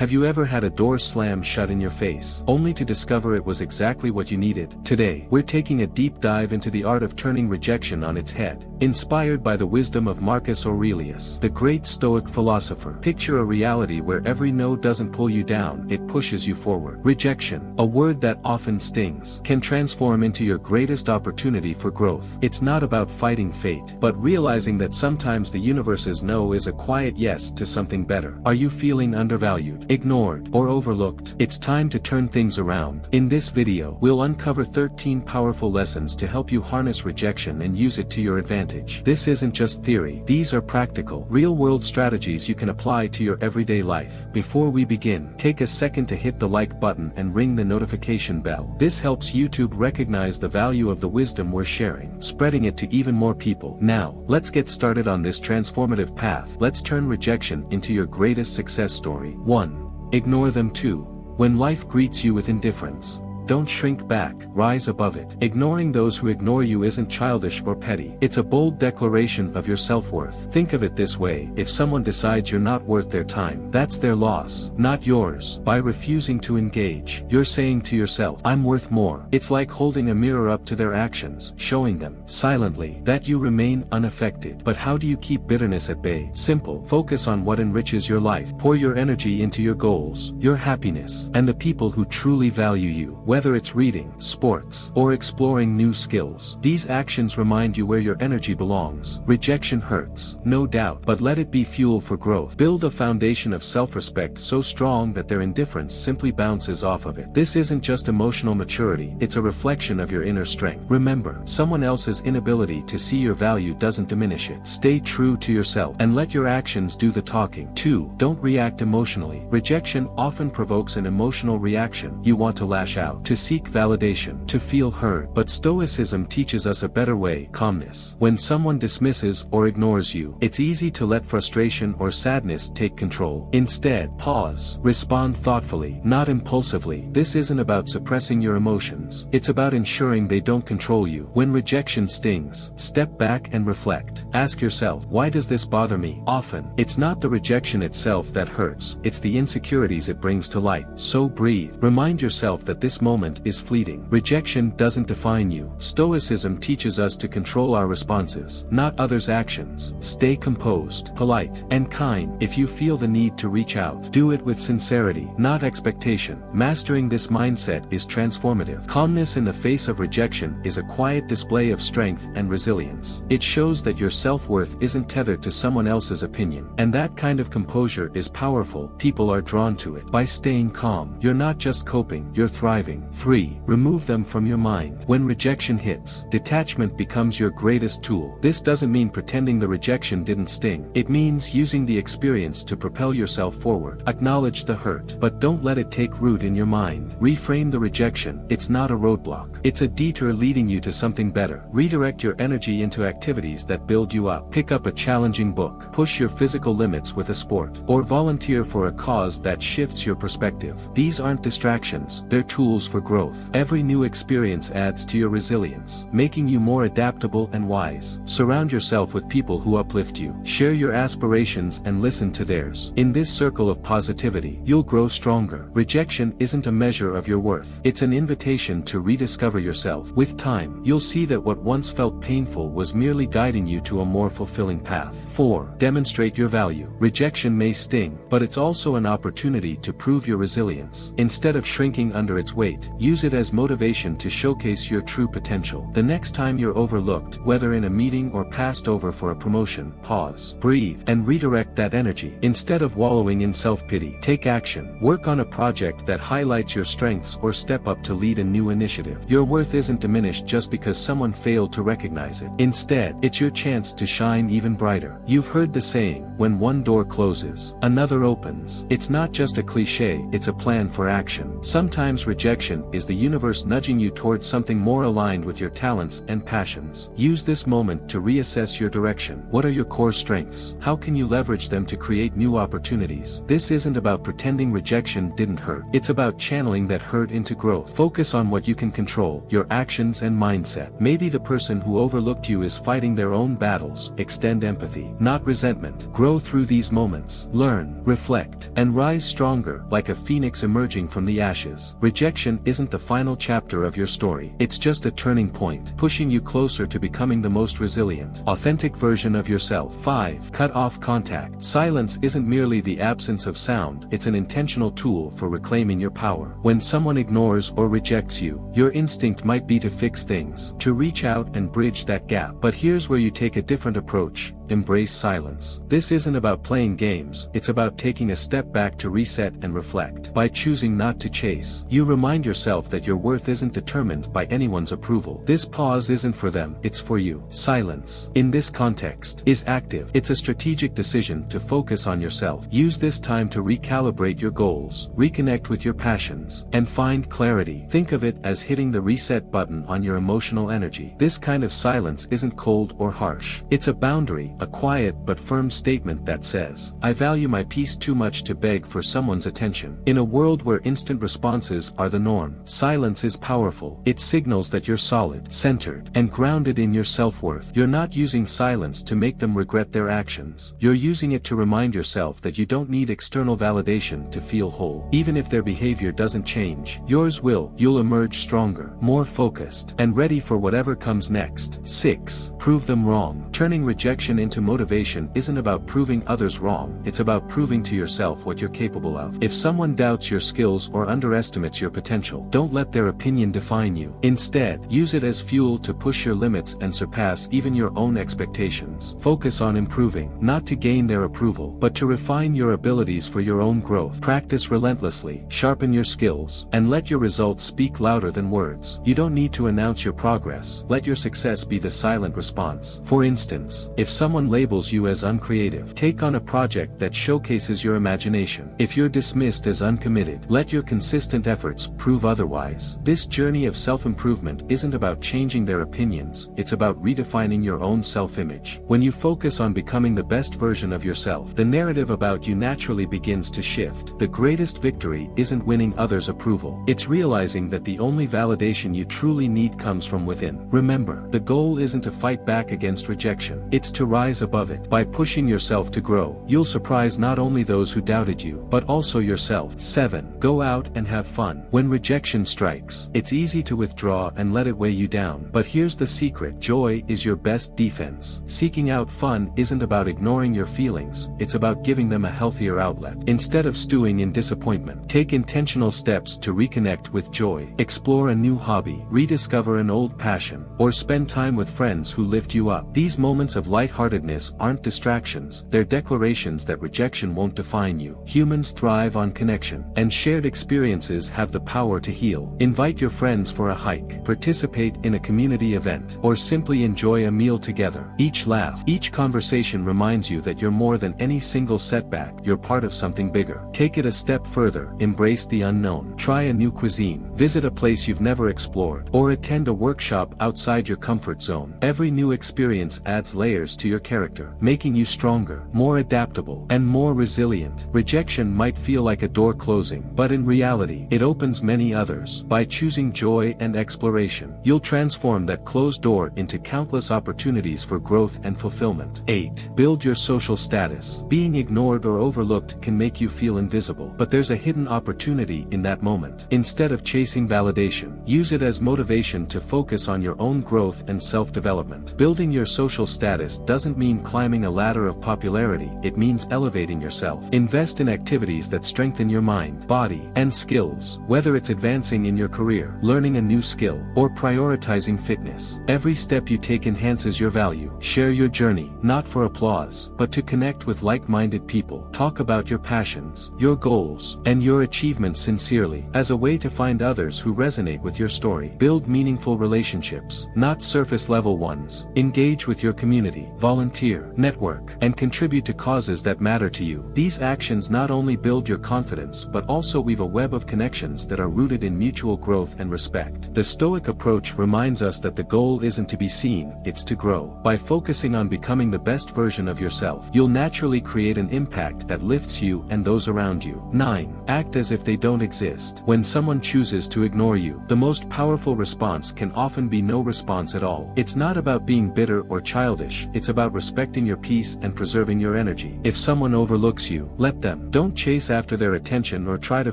Have you ever had a door slam shut in your face, only to discover it was exactly what you needed? Today, we're taking a deep dive into the art of turning rejection on its head, inspired by the wisdom of Marcus Aurelius, the great Stoic philosopher. Picture a reality where every no doesn't pull you down, it pushes you forward. Rejection, a word that often stings, can transform into your greatest opportunity for growth. It's not about fighting fate, but realizing that sometimes the universe's no is a quiet yes to something better. Are you feeling undervalued, ignored, or overlooked? It's time to turn things around. In this video, we'll uncover 13 powerful lessons to help you harness rejection and use it to your advantage. This isn't just theory. These are practical, real-world strategies you can apply to your everyday life. Before we begin, take a second to hit the like button and ring the notification bell. This helps YouTube recognize the value of the wisdom we're sharing, spreading it to even more people. Now, let's get started on this transformative path. Let's turn rejection into your greatest success story. 1. Ignore them. 2. When life greets you with indifference, don't shrink back, rise above it. Ignoring those who ignore you isn't childish or petty. It's a bold declaration of your self-worth. Think of it this way: if someone decides you're not worth their time, that's their loss, not yours. By refusing to engage, you're saying to yourself, I'm worth more. It's like holding a mirror up to their actions, showing them, silently, that you remain unaffected. But how do you keep bitterness at bay? Simple. Focus on what enriches your life. Pour your energy into your goals, your happiness, and the people who truly value you. Whether it's reading, sports, or exploring new skills, these actions remind you where your energy belongs. Rejection hurts, no doubt, but let it be fuel for growth. Build a foundation of self-respect so strong that their indifference simply bounces off of it. This isn't just emotional maturity, it's a reflection of your inner strength. Remember, someone else's inability to see your value doesn't diminish it. Stay true to yourself, and let your actions do the talking. 2. Don't react emotionally. Rejection often provokes an emotional reaction. You want to lash out, to seek validation, to feel heard. But Stoicism teaches us a better way: calmness. When someone dismisses or ignores you, it's easy to let frustration or sadness take control. Instead, pause. Respond thoughtfully, not impulsively. This isn't about suppressing your emotions. It's about ensuring they don't control you. When rejection stings, step back and reflect. Ask yourself, why does this bother me? Often, it's not the rejection itself that hurts, it's the insecurities it brings to light. So breathe. Remind yourself that this moment is fleeting. Rejection doesn't define you. Stoicism teaches us to control our responses, not others' actions. Stay composed, polite, and kind. If you feel the need to reach out, do it with sincerity, not expectation. Mastering this mindset is transformative. Calmness in the face of rejection is a quiet display of strength and resilience. It shows that your self-worth isn't tethered to someone else's opinion. And that kind of composure is powerful. People are drawn to it. By staying calm, you're not just coping, you're thriving. 3. Remove them from your mind. When rejection hits, detachment becomes your greatest tool. This doesn't mean pretending the rejection didn't sting. It means using the experience to propel yourself forward. Acknowledge the hurt, but don't let it take root in your mind. Reframe the rejection. It's not a roadblock. It's a detour leading you to something better. Redirect your energy into activities that build you up. Pick up a challenging book, push your physical limits with a sport, or volunteer for a cause that shifts your perspective. These aren't distractions, they're tools for growth. Every new experience adds to your resilience, making you more adaptable and wise. Surround yourself with people who uplift you. Share your aspirations and listen to theirs. In this circle of positivity, you'll grow stronger. Rejection isn't a measure of your worth. It's an invitation to rediscover yourself. With time, you'll see that what once felt painful was merely guiding you to a more fulfilling path. 4. Demonstrate your value. Rejection may sting, but it's also an opportunity to prove your resilience. Instead of shrinking under its weight, use it as motivation to showcase your true potential. The next time you're overlooked, whether in a meeting or passed over for a promotion, pause, breathe, and redirect that energy. Instead of wallowing in self-pity, take action. Work on a project that highlights your strengths or step up to lead a new initiative. Your worth isn't diminished just because someone failed to recognize it. Instead, it's your chance to shine even brighter. You've heard the saying, when one door closes, another opens. It's not just a cliche, it's a plan for action. Sometimes rejection rejection is the universe nudging you towards something more aligned with your talents and passions. Use this moment to reassess your direction. What are your core strengths? How can you leverage them to create new opportunities? This isn't about pretending rejection didn't hurt. It's about channeling that hurt into growth. Focus on what you can control, your actions and mindset. Maybe the person who overlooked you is fighting their own battles. Extend empathy, not resentment. Grow through these moments. Learn, reflect, and rise stronger, like a phoenix emerging from the ashes. Rejection isn't the final chapter of your story. It's just a turning point, pushing you closer to becoming the most resilient, authentic version of yourself. 5. Cut off contact. Silence isn't merely the absence of sound, it's an intentional tool for reclaiming your power. When someone ignores or rejects you, your instinct might be to fix things, to reach out and bridge that gap. But here's where you take a different approach. Embrace silence. This isn't about playing games, it's about taking a step back to reset and reflect. By choosing not to chase, you remind yourself that your worth isn't determined by anyone's approval. This pause isn't for them, it's for you. Silence, in this context, is active. It's a strategic decision to focus on yourself. Use this time to recalibrate your goals, reconnect with your passions, and find clarity. Think of it as hitting the reset button on your emotional energy. This kind of silence isn't cold or harsh. It's a boundary, a quiet but firm statement that says, I value my peace too much to beg for someone's attention. In a world where instant responses are the norm, silence is powerful. It signals that you're solid, centered, and grounded in your self-worth. You're not using silence to make them regret their actions. You're using it to remind yourself that you don't need external validation to feel whole. Even if their behavior doesn't change, yours will. You'll emerge stronger, more focused, and ready for whatever comes next. 6. Prove them wrong. Turning rejection into motivation isn't about proving others wrong, it's about proving to yourself what you're capable of. If someone doubts your skills or underestimates your potential, don't let their opinion define you. Instead, use it as fuel to push your limits and surpass even your own expectations. Focus on improving, not to gain their approval, but to refine your abilities for your own growth. Practice relentlessly, sharpen your skills, and let your results speak louder than words. You don't need to announce your progress, let your success be the silent response. For instance, if someone labels you as uncreative, take on a project that showcases your imagination. If you're dismissed as uncommitted, let your consistent efforts prove otherwise. This journey of self-improvement isn't about changing their opinions, it's about redefining your own self-image. When you focus on becoming the best version of yourself, the narrative about you naturally begins to shift. The greatest victory isn't winning others' approval, it's realizing that the only validation you truly need comes from within. Remember, the goal isn't to fight back against rejection, it's to rise above it. By pushing yourself to grow, you'll surprise not only those who doubted you, but also yourself. 7. Go out and have fun. When rejection strikes, it's easy to withdraw and let it weigh you down. But here's the secret: joy is your best defense. Seeking out fun isn't about ignoring your feelings, it's about giving them a healthier outlet. Instead of stewing in disappointment, take intentional steps to reconnect with joy. Explore a new hobby, rediscover an old passion, or spend time with friends who lift you up. These moments of lightheartedness aren't distractions, they're declarations that rejection won't define you. Humans thrive on connection, and shared experiences have the power to heal. Invite your friends for a hike, participate in a community event, or simply enjoy a meal together. Each laugh, each conversation reminds you that you're more than any single setback, you're part of something bigger. Take it a step further, embrace the unknown. Try a new cuisine, visit a place you've never explored, or attend a workshop outside your comfort zone. Every new experience adds layers to your character, making you stronger, more adaptable, and more resilient. Rejection might feel like a door closing, but in reality, it opens many others. By choosing joy and exploration, you'll transform that closed door into countless opportunities for growth and fulfillment. 8. Build your social status. Being ignored or overlooked can make you feel invisible, but there's a hidden opportunity in that moment. Instead of chasing validation, use it as motivation to focus on your own growth and self-development. Building your social status doesn't mean climbing a ladder of popularity, it means elevating yourself. Invest in activities that strengthen your mind, body, and skills, whether it's advancing in your career, learning a new skill, or prioritizing fitness. Every step you take enhances your value. Share your journey, not for applause, but to connect with like-minded people. Talk about your passions, your goals, and your achievements sincerely, as a way to find others who resonate with your story. Build meaningful relationships, not surface-level ones. Engage with your community, volunteer volunteer, network, and contribute to causes that matter to you. These actions not only build your confidence but also weave a web of connections that are rooted in mutual growth and respect. The Stoic approach reminds us that the goal isn't to be seen, it's to grow. By focusing on becoming the best version of yourself, you'll naturally create an impact that lifts you and those around you. 9. Act as if they don't exist. When someone chooses to ignore you, the most powerful response can often be no response at all. It's not about being bitter or childish, it's about respecting your peace and preserving your energy. If someone overlooks you, let them. Don't chase after their attention or try to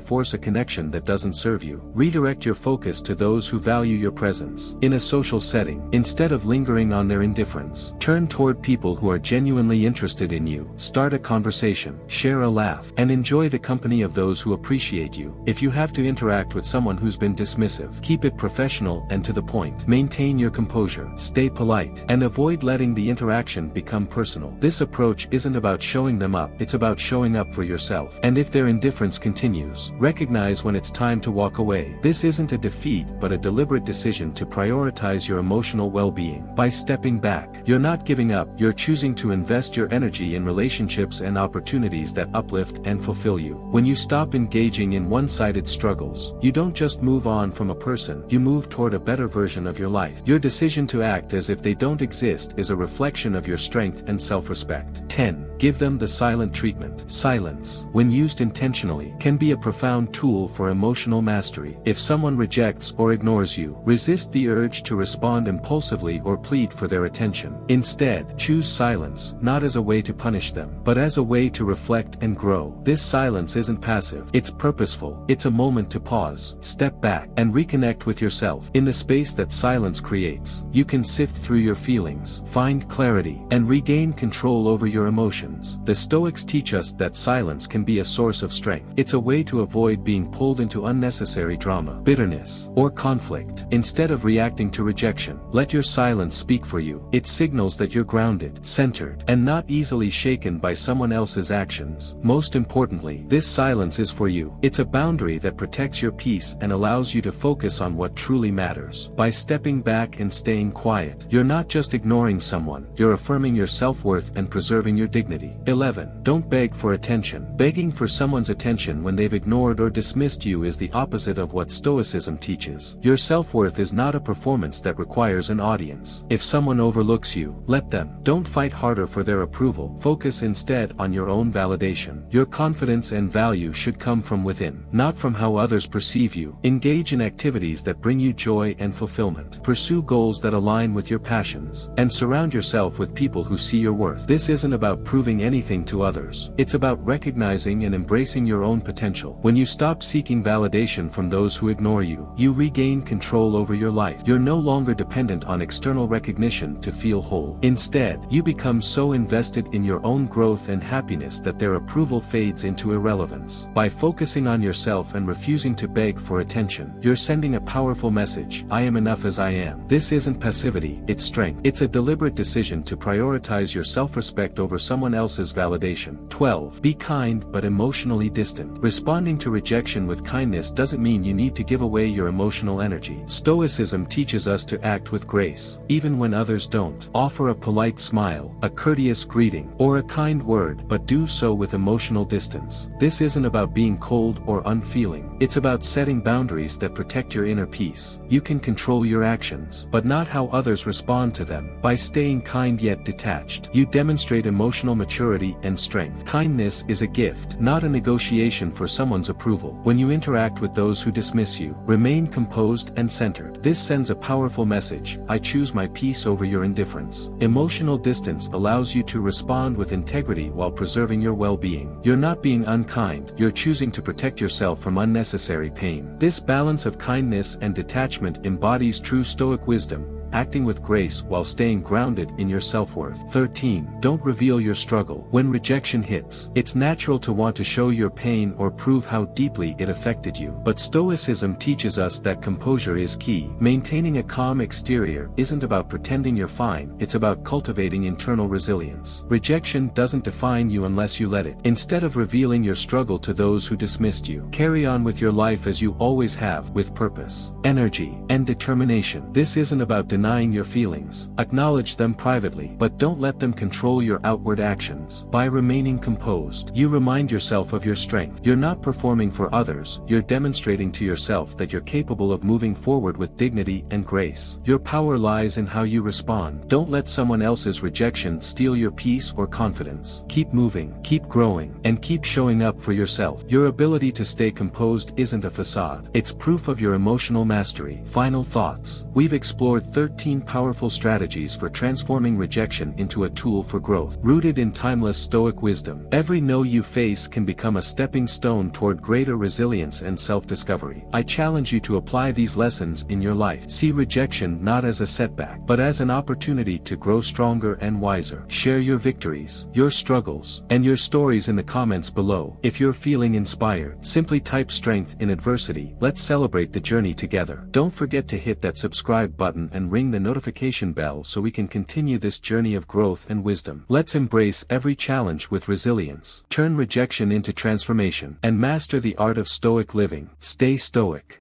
force a connection that doesn't serve you. Redirect your focus to those who value your presence. In a social setting, instead of lingering on their indifference, turn toward people who are genuinely interested in you. Start a conversation, share a laugh, and enjoy the company of those who appreciate you. If you have to interact with someone who's been dismissive, keep it professional and to the point. Maintain your composure, stay polite, and avoid letting the interaction become personal. This approach isn't about showing them up, it's about showing up for yourself. And if their indifference continues, recognize when it's time to walk away. This isn't a defeat but a deliberate decision to prioritize your emotional well-being. By stepping back, you're not giving up, you're choosing to invest your energy in relationships and opportunities that uplift and fulfill you. When you stop engaging in one-sided struggles, you don't just move on from a person, you move toward a better version of your life. Your decision to act as if they don't exist is a reflection of your strength and self-respect. 10. Give them the silent treatment. Silence, when used intentionally, can be a profound tool for emotional mastery. If someone rejects or ignores you, resist the urge to respond impulsively or plead for their attention. Instead, choose silence, not as a way to punish them, but as a way to reflect and grow. This silence isn't passive, it's purposeful. It's a moment to pause, step back, and reconnect with yourself. In the space that silence creates, you can sift through your feelings, find clarity, and regain control over your emotions. The Stoics teach us that silence can be a source of strength. It's a way to avoid being pulled into unnecessary drama, bitterness, or conflict. Instead of reacting to rejection, let your silence speak for you. It signals that you're grounded, centered, and not easily shaken by someone else's actions. Most importantly, this silence is for you. It's a boundary that protects your peace and allows you to focus on what truly matters. By stepping back and staying quiet, you're not just ignoring someone, you're affirming your self-worth and preserving your dignity. 11. Don't beg for attention. Begging for someone's attention when they've ignored or dismissed you is the opposite of what Stoicism teaches. Your self-worth is not a performance that requires an audience. If someone overlooks you, let them. Don't fight harder for their approval, focus instead on your own validation. Your confidence and value should come from within, not from how others perceive you. Engage in activities that bring you joy and fulfillment. Pursue goals that align with your passions, and surround yourself with people who see your worth. This isn't about proving anything to others. It's about recognizing and embracing your own potential. When you stop seeking validation from those who ignore you, you regain control over your life. You're no longer dependent on external recognition to feel whole. Instead, you become so invested in your own growth and happiness that their approval fades into irrelevance. By focusing on yourself and refusing to beg for attention, you're sending a powerful message: I am enough as I am. This isn't passivity, it's strength. It's a deliberate decision to prioritize your self-respect over someone else's validation. 12. Be kind but emotionally distant. Responding to rejection with kindness doesn't mean you need to give away your emotional energy. Stoicism teaches us to act with grace, even when others don't. Offer a polite smile, a courteous greeting, or a kind word, but do so with emotional distance. This isn't about being cold or unfeeling. It's about setting boundaries that protect your inner peace. You can control your actions, but not how others respond to them. By staying kind yet detached, you demonstrate emotional maturity and strength. Kindness is a gift, not a negotiation for someone's approval. When you interact with those who dismiss you, remain composed and centered. This sends a powerful message: I choose my peace over your indifference. Emotional distance allows you to respond with integrity while preserving your well-being. You're not being unkind, you're choosing to protect yourself from unnecessary pain. This balance of kindness and detachment embodies true Stoic wisdom, acting with grace while staying grounded in your self-worth. 13. Don't reveal your struggle. When rejection hits, it's natural to want to show your pain or prove how deeply it affected you. But Stoicism teaches us that composure is key. Maintaining a calm exterior isn't about pretending you're fine, it's about cultivating internal resilience. Rejection doesn't define you unless you let it. Instead of revealing your struggle to those who dismissed you, carry on with your life as you always have, with purpose, energy, and determination. This isn't about denying your feelings. Acknowledge them privately, but don't let them control your outward actions. By remaining composed, you remind yourself of your strength. You're not performing for others, you're demonstrating to yourself that you're capable of moving forward with dignity and grace. Your power lies in how you respond. Don't let someone else's rejection steal your peace or confidence. Keep moving, keep growing, and keep showing up for yourself. Your ability to stay composed isn't a facade. It's proof of your emotional mastery. Final thoughts. We've explored 13 powerful strategies for transforming rejection into a tool for growth. Rooted in timeless Stoic wisdom, every no you face can become a stepping stone toward greater resilience and self-discovery. I challenge you to apply these lessons in your life. See rejection not as a setback, but as an opportunity to grow stronger and wiser. Share your victories, your struggles, and your stories in the comments below. If you're feeling inspired, simply type strength in adversity. Let's celebrate the journey together. Don't forget to hit that subscribe button and ring the notification bell so we can continue this journey of growth and wisdom. Let's embrace every challenge with resilience, turn rejection into transformation, and master the art of Stoic living. Stay Stoic.